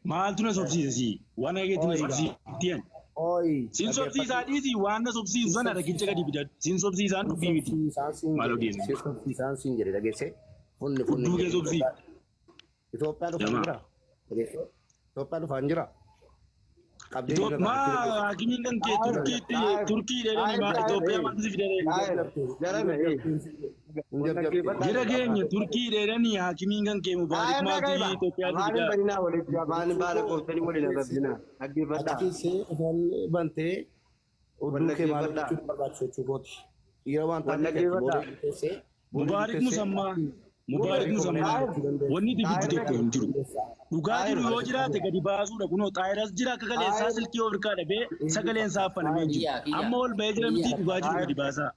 Maaltu na sobsiisasi? Waan hageetti na sobsiitiyan. Siin sobsiisaa dhiisii waan na sobsiisu sana dhagicha gadi bidadhu. Siin sobsiisaan dubbii miti. Maaloo deemu? Sobsiisaan siin jedhe dhageesse. Fudduu kee sobsii. Itoophiyaa dhufaan jira. Itoophiyaa dhufaan jira. Maa hakimiin kan kee Turkii dheedanii maa Itoophiyaa maaltu si fidee? Jira keenya Turkii dheedanii hakimiin kan kee Mubaarak maaltu Itoophiyaa si fidee? Bantee odduu kee maal jechuun barbaachisu jechuukooti. Yeroo waan ta'eef Mubaarak Musammaa. Mubaarak Musammaa. Wanni dibbitti tokko hin jiru. Dhugaa jiru yoo jiraate gadi baasuudha kunoo xaayiras jira akka kaleessaa silkii of hirkaa dhabee sagaleen saaffanamee jiru. Amma ol ba'ee jira miti dhugaa jiru gadi baasaa.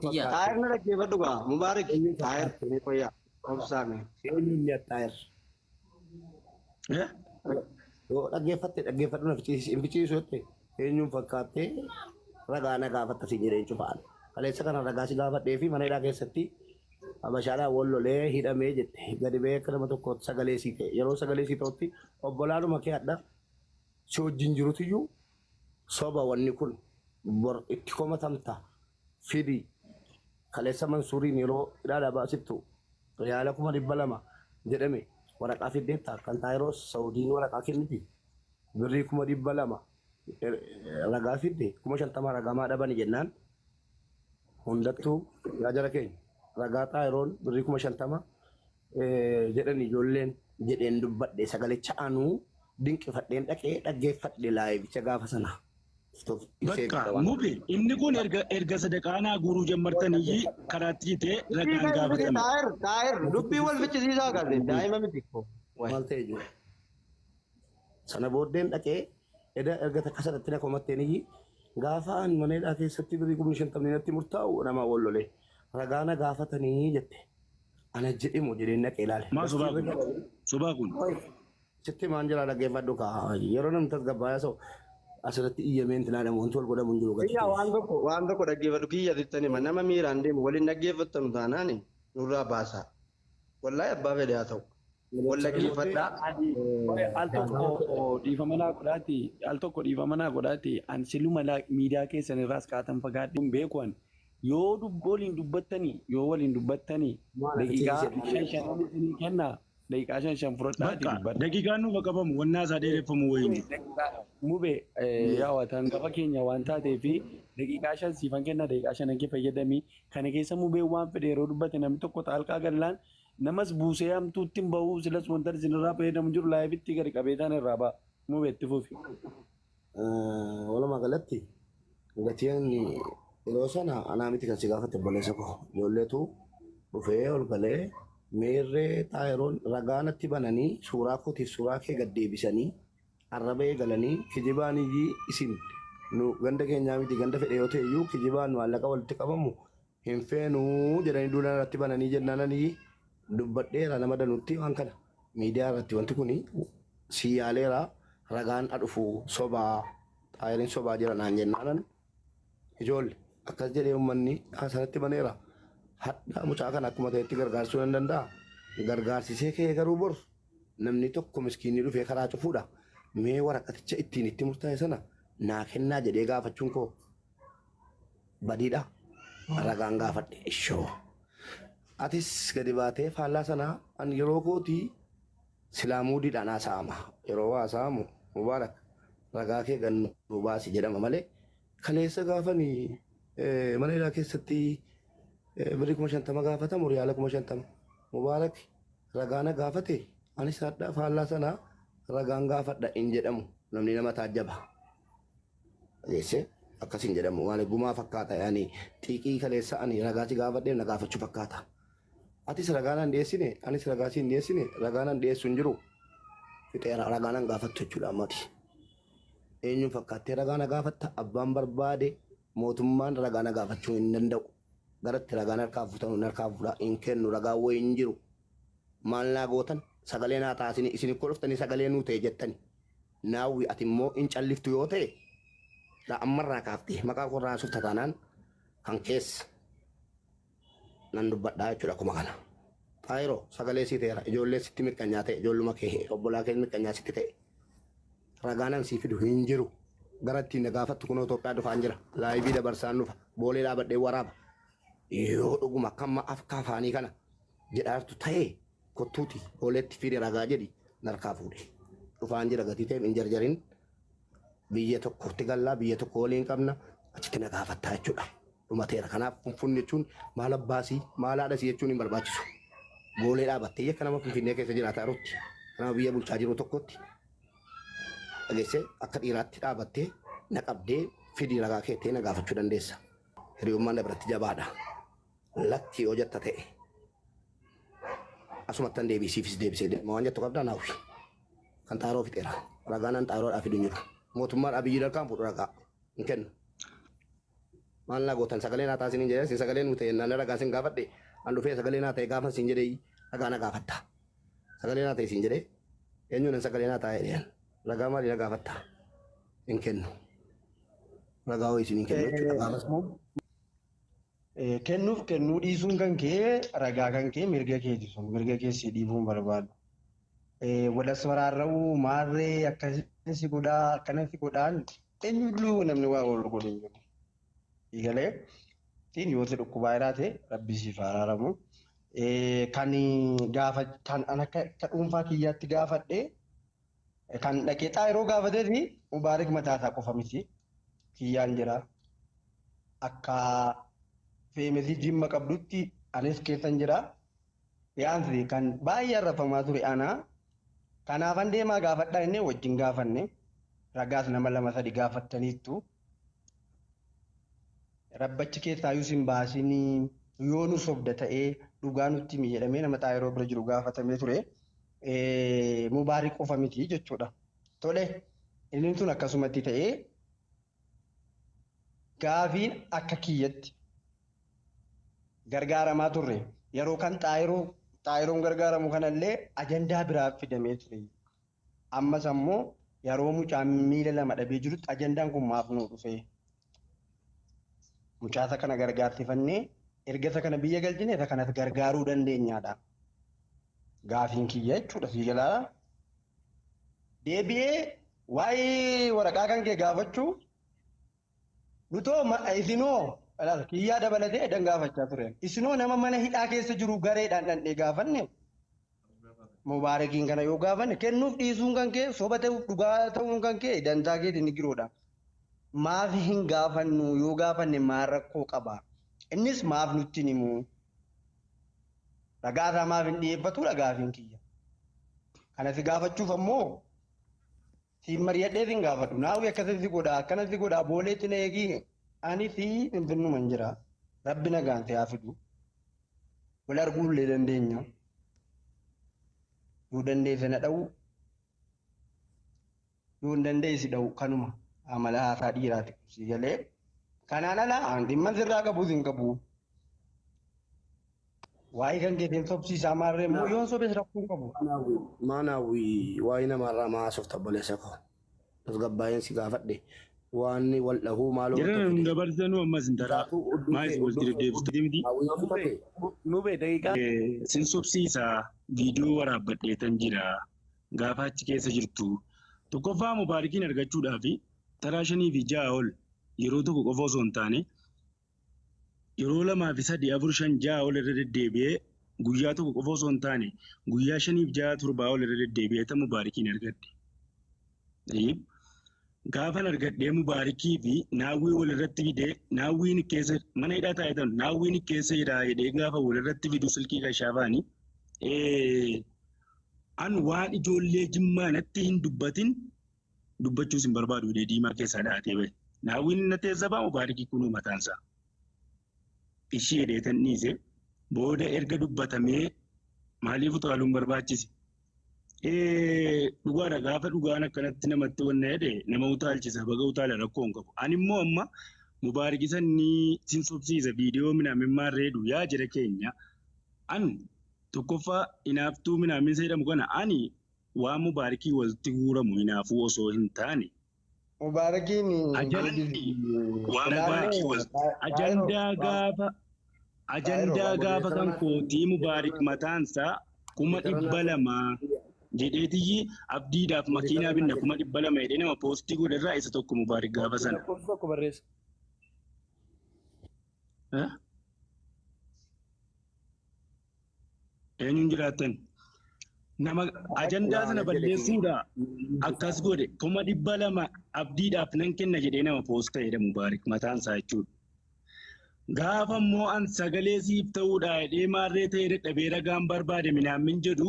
Xaayir na dhaggeeffadhu gaa Mubaarak xaayir ni qoyyaa obsaame. Eenyuun xaayir? Yoo dhaggeeffadhu na fichiisu jettee eenyuun fakkaattee ragaa na gaafatta si jedhee cufaan. Kaleessa kana ragaa si gaafadhee fi mana hidhaa keessatti Abashaadhaa wallolee hidhamee jette gadi ba'ee akka nama tokkootti sagalee sii ta'e yeroo sagalee sii ta'utti obbolaadhuma kee adda si wajjin jirutuyyuu soba wanni kun bor itti komatamta fidi kaleessa Mansuuriin yeroo hidhaadhaa baasittu riyaala 200 jedhame waraqaa fiddeetta kan taayiroo Saudiin waraqaa kenniti birrii 200 ragaa fidde 50 ragamaa dhabani jennaan hundattuu yaa jara keenya. Ragaa xaayiroon birrii 50 jedhanii ijoolleen jedheen dubbadhe sagalicha anuu dinqifadheen dhaqee dhaggeeffadhe laayibicha gaafa sana. Bakka mube inni kun erga sadaqaanaa guuruu jammartanii karaatti jitee ragaan gaafatame. Xaayir dubbii wal fichisiisaa gaazee daa'ima miti. Maal ta'e jiru. Sana booddeen dhaqee erga takka sadatti na komatteeniyyi gaafa an mana hidhaa keessatti birrii 50 natti murtaa'u nama wallolee. Ragaana gaafatanii jette. Ana jedhimu jedhee naqee ilaale. Maa sobaa kun? Sitti maan jira dhaggeeffadhu kaa yeroo namni tasgabbaa'aa ta'u asirratti iyyameen tinaadhamu wanti wal godhamu hin jiru gadi. Waan tokko dhaggeeffadhu kiyya jettanii nama miiraan deemu waliin dhaggeeffattanu taanaani nurraa baasaa. Wallaahi abbaa fedhe haa ta'u. Wal dhaggeeffadhaa. Al tokko dhiifama naa godhaati. Ani siluma miidiyaa keessan irraas kaatan fagaadhuun beekuun. Yoo waliin dubbattanii daqiiqaa 5 kenna daqiiqaa 5 fudhadhaa. Daqiiqaan nuuf qabamu wannaa isaa dheereffamu wayini. Mube yaawatan gaba keenya waan taatee fi daqiiqaa 5 siifan kenna daqiiqaa 5 kee fayyadamii kana keessa mubee waan fedhe yeroo dubbate namni tokko xaalqaa gallaan namas buusee hamtuutti hin bahu silas wanta isinirraa fayyadamu jiru laayifitti gadi qabeetaan irraa ba'a mubee itti fufi. Walumaa galatti gatiin yeroo sana anaa miti kan si gaafate obboleessa koo ijoolleetu dhufee ol galee meerree xaayiroon ragaanatti bananii suuraa kootiif suuraa kee gad deebisanii arrabee galanii kijibaaniyyii isin nu ganda keenyaa miti ganda fedhe yoo ta'e iyyuu kijibaan maallaqa walitti qabamu hin feenuu jedhanii duula irratti bananii jennaananii dubbadheera nama danutti waan kana miidiyaa irratti wanti kun si yaaleera ragaan dhufu sobaa xaayiriin sobaa jira naan jennaanan ijoollee. Akkas jedhee uummanni asirratti baneera. Hadda mucaa kana akkuma ta'etti gargaarsuu nan danda'a. Gargaarsisee kee garuu bor namni tokko miskiinni dhufee karaa cufuudha. Mee waraqaticha ittiin itti murtaa'e sana naa kennaa jedhee gaafachuun koo badiidha. Ragaan gaafadhe ishoo. Atis gadi baatee faallaa sanaa an yeroo kootii silaamuudiidhaan haasa'ama. Yeroo haasa'amu Mubaarak ragaa kee gannuu baasi jedhama malee kaleessa gaafanii mana hidhaa keessatti birrii 50 gaafatamu riyaala 50 Mubaarak ragaana gaafate anis hadda faallaa sanaa ragaan gaafadha hin jedhamu namni nama taajjaba. Jeesse akkasiin jedhamu waan gumaa fakkaata yaani xiiqii kaleessa ani ragaati gaafadhee na gaafachuu fakkaata. Atis ragaanaan dhiyeessine anis ragaasiin dhiyeessine ragaanaan dhiyeessu hin jiru. Fixeera ragaanaan gaafattu jechuudha ammati. Eenyu fakkaattee ragaana gaafatta abbaan barbaade mootummaan ragaana gaafachuu hin danda'u. Garatti ragaan harkaa fuutanu harkaa fuudhaa hin kennu ragaa wayii hin jiru. Maal naa gootan sagalee naa taasini isin koo dhuftanii sagalee nuu ta'e jettani. Naawwi ati immoo hin calliftu yoo ta'e ammarraa kaaftee maqaa korraa suuta taanaan kan keessa nan dubbadhaa jechuudha akkuma kana. Xaayiroo sagalee sii ta'eera ijoollee sitti mirkanyaa ta'e ijoolluma kee obbolaa kee mirkanyaa sitti ta'e ragaanan sii fidu hin jiru gara ittiin gaafattu kunoo Itoophiyaa dhufaan jira laayivii dabarsaan dhufa boolee dhaabadhee waraaba yoo dhuguma kamma afka afaanii kana jedhaartu ta'e kottuuti booleetti fide ragaa jedhi narkaa fuudhe dhufaan jira gatii ta'e hin jarjarin biyya tokkotti gallaa biyya tokko waliin qabna achitti na gaafattaa jechuudha dhumateera kanaaf funfunni jechuun maal abbaasii maal haadhasii jechuun hin barbaachisu boolee dhaabattee akka nama finfinnee keessa jiraataa jirutti nama biyya bulchaa jiru tokkotti dhageesse akka dhiiraatti dhaabattee na qabdee fidii ragaa keettee na gaafachuu dandeessa hiriyummaan dabaratti jabaadha lakki yoo jetta ta'e asumattan deebisiifis deebisee deema waan jettu qabdaa naawwi kan xaaroo fixeera ragaanan xaaroodhaa fidu jiru mootummaan abiyyi darkaan fuudhu ragaa hin kennu maal naa gootan sagalee naa taasiniin jedhee sin sagalee nu ta'e naan ragaa sin gaafadhe an dhufee sagalee naa ta'e gaafa sin jedhee ragaa na gaafatta sagalee naa ta'e sin jedhee eenyuun sagalee naa ta'e jedheen ragaa maali na gaafatta hin kennu ragaa hoo isin hin kennu jechuudha gaafas kennuuf kennuu dhiisuun kan kee ragaa kan kee mirga keeti sun mirga keessi dhiibuun barbaadu. Wadas waraarra'uu maarree akkasii godhaa akkanatti godhaan eenyulluu namni waa ol godhu hin jiru. Eegalee ittiin yoo ta'e dhukkubaa jiraate rabbi siif araaramu. Kan gaafa kan akka dhuunfaa kiyyaatti gaafadhe kan dhaqee xaayiroo gaafatee fi mubaarik mataasaa qofa miti kiyyaan jira. Akka feemesii jimma qabdutti anis keessan jira. Yaansi kan baay'ee arrafamaa ture anaa. Kanaafan deemaa gaafadhaa inni wajjin gaafanne ragaas nama 2-3 gaafattaniittu. Rabbachi keessaayyuu sin baasinii yoo nu sobda ta'ee dhugaa nutti himi jedhamee nama xaayiroo bira jiru gaafatamee ture. Mubaarik qofa miti jechuudha. Tole inni tun akkasumatti ta'ee gaafiin akka kiyyatti gargaaramaa turre yeroo kan xaayiroon gargaaramu kanallee ajandaa biraa fidamee ture. Ammas ammoo yeroo mucaan miila 2 dhabee jirutti ajandaan kun maaf nuu dhufe. Mucaasa kana gargaartifannee erga isa kana biyya galchine isa kanas gargaaruu dandeenyaadha. Gaafiin kiyya jechuudha fiigalaa. Deebi'ee waa'ee waraqaa kan kee gaafachuu nutoo isinoo kiyyaa dabalatee edan gaafachaa ture. Isinoo nama mana hidhaa keessa jiru gareedhaan dhandhee gaafanne Mubaarakiin kana yoo gaafanne kennuuf dhiisuun kan kee soba ta'uuf dhugaa ta'uun kan kee dantaa keetiin ni giroodha. Maaf hin gaafannu yoo gaafanne maal rakkoo qaba. Innis maaf nutti himu. Ragaasaa maaf hin dhiyeeffatu gaafiin kiyya. Kana si gaafachuuf ammoo si mari'adhee si gaafadhu. Naawwi akkasitti godhaa akkanatti godhaa booleetti na eegi. Ani fi finfinnuma hin jira. Rabbi nagaan si haa fidu. Wal arguullee dandeenya. Yoo dandeesse na dha'u. Yoo hin dandeessi dha'u kanuma. Amala haasaa dhiiraati. Si galee. Kanaan alaa dhimma sirraa qabu hin qabu. Waa'ee kan keetiin sobsiisaa maarree immoo yoon sobees rakkoo qabu. Maanaawwi waa'ee namarraa maasuuf tabboleessa koo. Tasgabbaa'een si gaafadhe. Waan wal dhahuu maaloo. Jiran dabarsanuu ammas hin taraa. Maayis wal deebistee miti. Nubee daqiiqaa. Sin sobsiisaa viidiyoo waraabbadheetan jira. Gaafa achi keessa jirtu. Tokkoffaa Mubaarakiin argachuudhaaf taraa 5 fi 6 ol yeroo tokko qofa osoo hin taane yeroo 2 fi 3 4 5 6 ol irra deddeebi'ee guyyaa tokko qofa osoo hin taane guyyaa 5 fi 6 7 ol irra deddeebi'ee ta Mubaarakiin argadde. Gaafan argadhee Mubaarakii fi naawwii wal irratti fidee naawwiin keessa mana hidhaa taa'etan naawwiin keessa jira jedhee gaafa wal irratti fidu silkii qashaafaanii an waan ijoollee jimmaa natti hin dubbatin dubbachuus hin barbaadu jedhee diimaa keessaa dhaatee bahe. Naawwiin na teessabaa Mubaarakii kunuu mataansaa. Ishii hedheetan dhiise booda erga dubbatamee maaliif utaaluun barbaachise? Dhugaadha gaafa dhugaan akkanatti namatti wanna jedhe nama utaalchisa baga utaala rakkoo hin qabu. Ani immoo amma Mubaarakii sanii sin sobsiisa viidiyoo minaamin reedu yaa jira keenya. An tokkoffaa inaaftuu minaamin jedhamu kana ani waan Mubaarakii walitti guuramu inaafuu osoo hin taane. Mubaarakiin ajandaa gaafa kan kootii Mubaarik mataansaa 200,000 jedheetiyyi abdiidhaaf makiinaa binna 200,000 jedhee nama poostii godharraa isa tokko Mubaarik gaafa sana. Tokko barreessa. Eenyuun jiraatan? Nama ajandaa sana balleessuudha akkas godhe 200,000 abdiidhaaf nan kenna jedhee nama poosta jedha Mubaarik mataansaa jechuudha. Gaafa immoo an sagalee siif ta'uudha jedhee maarree ta'ee dadhabee ragaan barbaade minaamin jedhu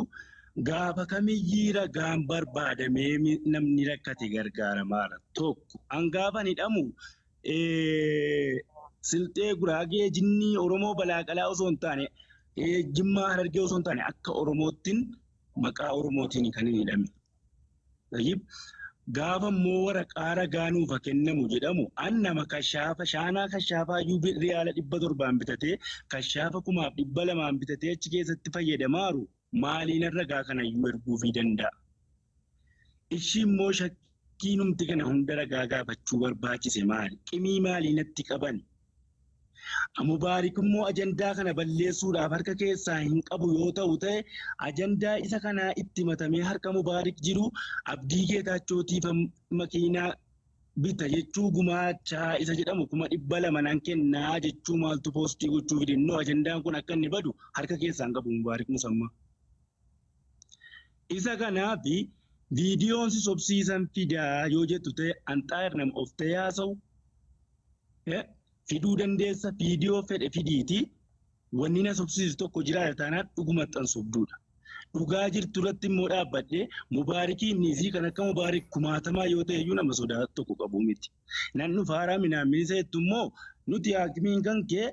gaafa kamiyyii ragaan barbaadamee namni rakkate gargaaramaadha. Tokko an gaafa hidhamu Silxee Guraagee Jinnii Oromoo Balaaqalaa osoo hin taane Jimmaa Harargee osoo hin taane akka Oromoottiin maqaa Oromootiin kan hin hidhame. Gaafa immoo waraqaa ragaa nuuf kennamu jedhamu an nama kashaafa shaanaa kashaafaa iyyuu riyaala 700 bitatee kashaafa 200,000 bitatee achi keessatti fayyadamaaru maaliin ragaa kana iyyuu erguufii danda'a. Ishii immoo shakkii numti kana hunda ragaa gaafachuu barbaachise maali? Qimii maalii natti qaban? Mubaarik immoo ajandaa kana balleessuudhaaf harka keessaa hin qabu yoo ta'u ta'e ajandaa isa kanaa itti matamee harka Mubaarik jiru Abdii Geetachootiif makiinaa bita jechuu gumaachaa isa jedhamu 200,000 nan kennaa jechuu maaltu poostii gochuu fidannoo ajandaan kun akka inni badu harka keessaa hin qabu Mubaarik Musammaa. Isa kanaafi viidiyoon si sobsiisan fidaa yoo jettu ta'e Anxaayir nama of ta'ee haasa'u. Fiduu dandeessa viidiyoo fedhe fidiiti wanni na sobsiisu tokko jiraata taanaan dhuguma xansobduudha. Dhugaa jirtu irratti immoo dhaabbadhee Mubaarikiin niisii kan akka Mubaarik 1000 yoo ta'e iyyuu nama sodaa tokko qabu miti. Nan dhufaaraa minaamin isa jettu immoo nuti haakimiin kan kee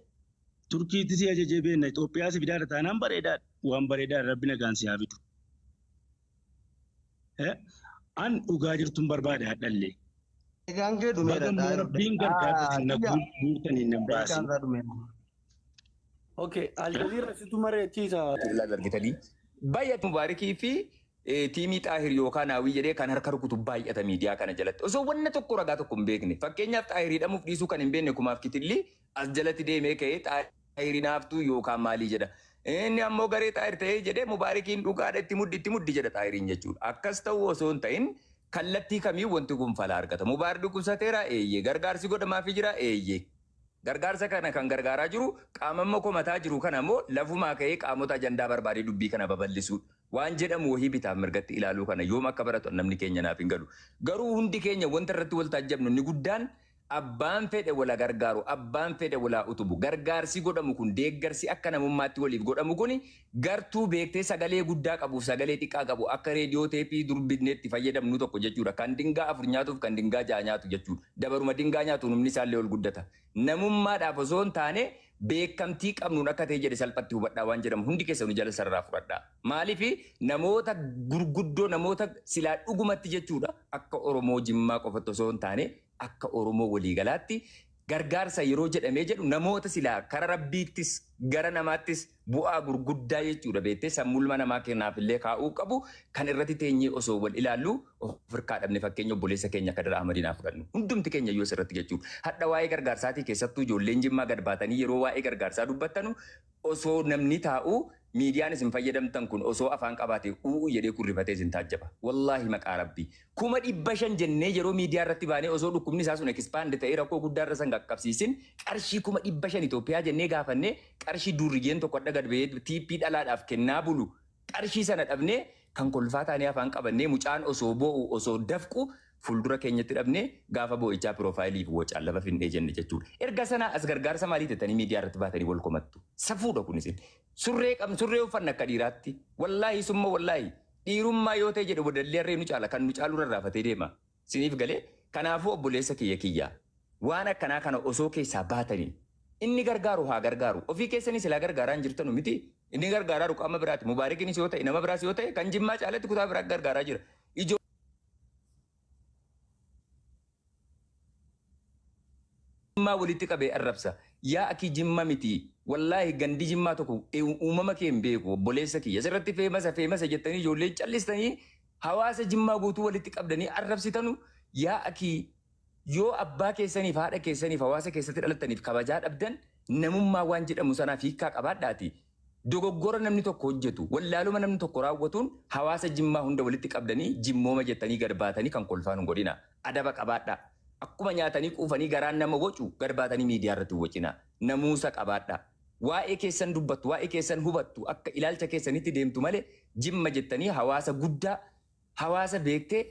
Turkiitti si ajajee beenna Itoophiyaa si fidaadha taanaan bareedaadha. Waan bareedaa Rabbi nagaan si haa fidu. An dhugaa jirtuun barbaada hadhallee. Egaan kee dhumeera. Rabbiin gargaarsa na guutanii nan baasi. Okay, Aljazeera situ mari'achiisa. Argitanii baay'atu Mubaarikii fi tiimii Xaahir yookaan Haawii jedhee kan harka rukutu baay'ata miidiyaa kana jalatti. Osoo wanna tokko ragaa tokko hin beekne fakkeenyaaf Xaahir hidhamuuf dhiisuu kan hin beekne kumaaf kitilli as jalatti deemee ka'ee Xaahir naaftuu yookaan maalii jedha. Inni ammoo garee Xaahir ta'ee jedhee Mubaarikiin dhugaadha itti muddi jedha Xaahiriin jechuudha. Akkas ta'uu osoo hin ta'in kallattii kamii wanti kun fala argata. Mubaarik dhukkubsateera eeyyee gargaarsi godhamaafii jira eeyyee. Gargaarsa kana kan gargaaraa jiru qaamamma komataa jiru kana immoo lafumaa ka'ee qaamota ajandaa barbaadee dubbii kana babal'isuudha. Waan jedhamu wahii bitaaf mirgatti ilaaluu kana yoom akka baratu namni keenya naaf hin galu. Garuu hundi keenya wanta irratti wal taajjabnu inni guddaan abbaan fedhe wala gargaaru abbaan fedhe wala utubu gargaarsi godhamu kun deeggarsi akka namummaatti waliif godhamu kun gartuu beektee sagalee guddaa qabuuf sagalee xiqqaa qabu akka reediyoo teepii durbinneetti fayyadamnu tokko jechuudha. Kan dingaa 4 nyaatuuf kan dingaa 6 nyaatu jechuudha. Dabaruma dingaa nyaatu humni isaallee ol guddata. Namummaadhaaf osoo hin taane beekamtii qabnuun akka ta'e jedhe salphatti hubadhaa waan jedhamu hundi keessa nu jala sarraa fudhadhaa. Maaliif namoota gurguddoo namoota silaa dhugumatti jechuudha akka Oromoo Jimmaa qofatti osoo hin taane akka Oromoo waliigalaatti gargaarsa yeroo jedhamee jedhu namoota silaa kara Rabbiittis gara namaattis bu'aa gurguddaa jechuudha beektee sammuu ilma namaa kennaafillee kaa'uu qabu kan irratti teenyee osoo wal ilaallu of hirkaa dhabne fakkeenya obboleessa keenya Kadir Ahmadiin fudhannu hundumti keenya yoo asirratti jechuudha. Hadha waa'ee gargaarsaatii keessattuu ijoolleen Jimmaa gad baatanii yeroo waa'ee gargaarsaa dubbattanu osoo namni taa'u miidiyaan isin fayyadamtan kun osoo afaan qabaatee jedhee kurrifatee isin taajjaba. Wallaahi maqaa Rabbii. 500 jennee yeroo miidiyaa irratti baanee osoo dhukkubni isaa sun ekspaand ta'ee rakkoo guddaa irra san qaqqabsiisin qarshii 500 Itoophiyaa jennee gaafannee qarshii durriyyeen tokko adda gad ba'ee tiippii dhalaadhaaf kennaa bulu qarshii sana dhabnee kan kolfaa taanee afaan qabannee mucaan osoo boo'u osoo dafqu fuuldura keenyatti dhabnee gaafa boo'ichaa piroofaayilii fi wacaan lafa finnee jenne jechuudha. Erga sana as gargaarsa maalii tettanii miidiyaa irratti baatanii wal komattu. Safuudha kun isin. Surree uffanna akka dhiiraatti. Wallaahi summa wallaahi dhiirummaa yoo ta'e jedhu wadallee harree nu caala kan nu caalu rarraafatee deema. Siniif galee kanaafuu obboleessa kiyya waan akkanaa kana osoo keessaa baatanii inni gargaaru haa gargaaru. Ofii keessanii silaa gargaaraa hin jirtanu miti. Inni gargaaraa qaama biraati. Mubaarikinis yoo ta'e nama biraas yoo ta'e kan Jimmaa caalatti kutaa biraa gargaaraa jira. Jimmaa walitti qabee arrabsa. Yaa akii Jimmaa miti. Wallaahi gandi Jimmaa tokko uumama kee hin beeku obboleessa kiyya. Asirratti feemasa jettanii ijoolleen callistanii hawaasa Jimmaa guutuu walitti qabdanii arrabsitanu yaa akii yoo abbaa keessaniif haadha keessaniif hawaasa keessatti dhalattaniif kabajaa dhabdan namummaa waan jedhamu sanaaf hiikkaa qabaadhaati. Dogoggora namni tokko hojjetu, wallaaluma namni tokko raawwatuun hawaasa Jimmaa hunda walitti qabdanii jimmooma jettanii gad baatanii kan kolfaan hin godhina. Adaba qabaadha. Akkuma nyaatanii quufanii garaan nama wacu gad baatanii miidiyaa irratti wacina. Namuusa qabaadha. Waa'ee keessan dubbattu, waa'ee keessan hubattu akka ilaalcha keessanitti deemtu malee Jimma jettanii hawaasa guddaa, hawaasa beektee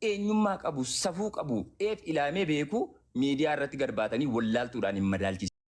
eenyummaa qabu, safuu qabu, ilaamee beeku miidiyaa irratti gad baatanii wallaaltuudhaan hin madaalchisa.